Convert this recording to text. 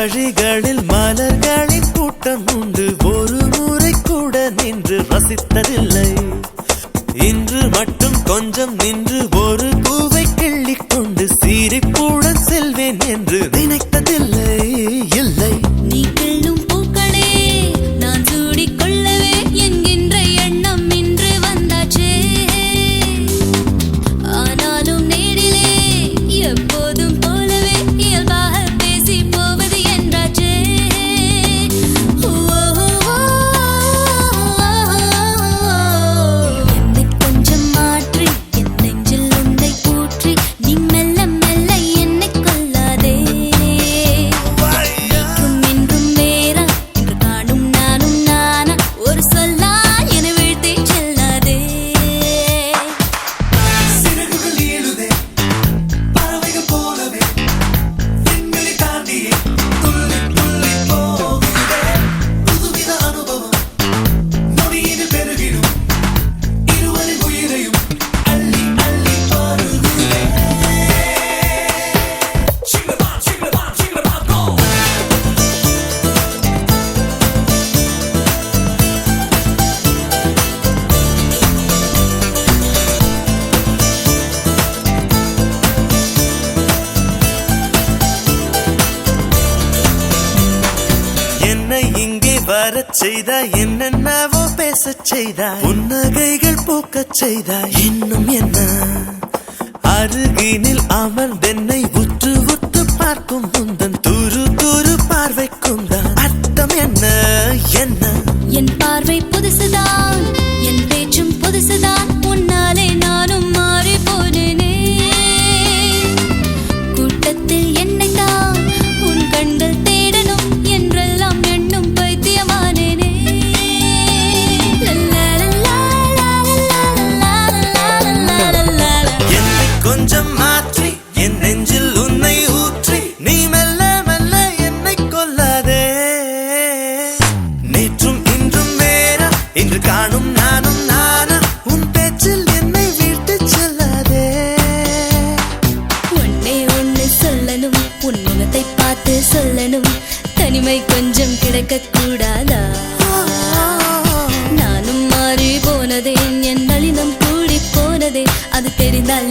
வழிகளில் மலர்களின் கூட்டம் உண்டு, ஒரு முறை கூட நின்று ரசித்ததில்லை. இன்று மட்டும் கொஞ்சம் நின்று ஒரு பூவை கிள்ளிக் கொண்டு சிரிப்புடன் செல்வேன் என்று நினைத்ததில்லை. இல்லை, நீ கிள்ளும் பூக்களே நான் சூடிக்கொள்ளவே என்கின்ற எண்ணம் இன்று வந்தாச்சே. ஆனாலும் நேரிலே எப்போதும் போலவே இயல்பாக பேசி போவது என்றாச்சே. என்னை கொஞ்சம் மாற்றி என் நெஞ்சில் உன்னை ஊற்றி நீ மெல்ல மெல்ல என்னை கொல்லாதே. நேற்றும் இன்றும் வேறா இன்று காணும் நானும் நானா ஒரு சொல்லா என வீழ்த்தி செல்லாதே. சிறகுகள் ஏழுதே பறவைகள் போலவே விண்வெளி தாண்டியே துள்ளி துள்ளி போகுதே. புதுவித அனுபவம் நொடியில் பெருகிடும், இருவரின் உயிரையும் அள்ளி அள்ளி பருகுதே. சிங்கமா சிங்கமா சிங்கமா கோ. என்னை இங்கே வரச் செய்தாய், என்னென்னவோ பேசச் செய்தாய், புன்னகைகள் பூக்கச் செய்தாய். இன்னும் என்ன? அருகினில் அமர்ந்தென்னை உற்று உற்று பார்க்கும் முந்தன் துரு துரு பார்வைக்கும் தான் அர்த்தம் என்ன? என்ன? என் பார்வை புதுசுதான், என் பேச்சும் புதுசுதான், உன்னாலே நானும் மாறி போனேனே. கூட்டத்தில் என்னைத்தான் உன் கண்கள் தேடணும் என்றெல்லாம் எண்ணும் பைத்தியமானேனே. என்னை கொஞ்சம் மாற்றி என் நெஞ்சில் உன்னை ஊற்றி நீ மெல்ல மெல்ல என்னை கொல்லாதே. நேற்றும் இன்றும் வேறா இன்று காணும் நானும் நானா உன் பேச்சில் என்னை விட்டு செல்லாதே. ஒன்னே ஒன்னு சொல்லணும், உன் முகத்தை பார்த்து சொல்லணும், தனிமை கொஞ்சம் கிடைக்க கூடாதா? நானும் மாறி போனதே, என் நளினம் கூடி போனதே, அது தெரிந்தால்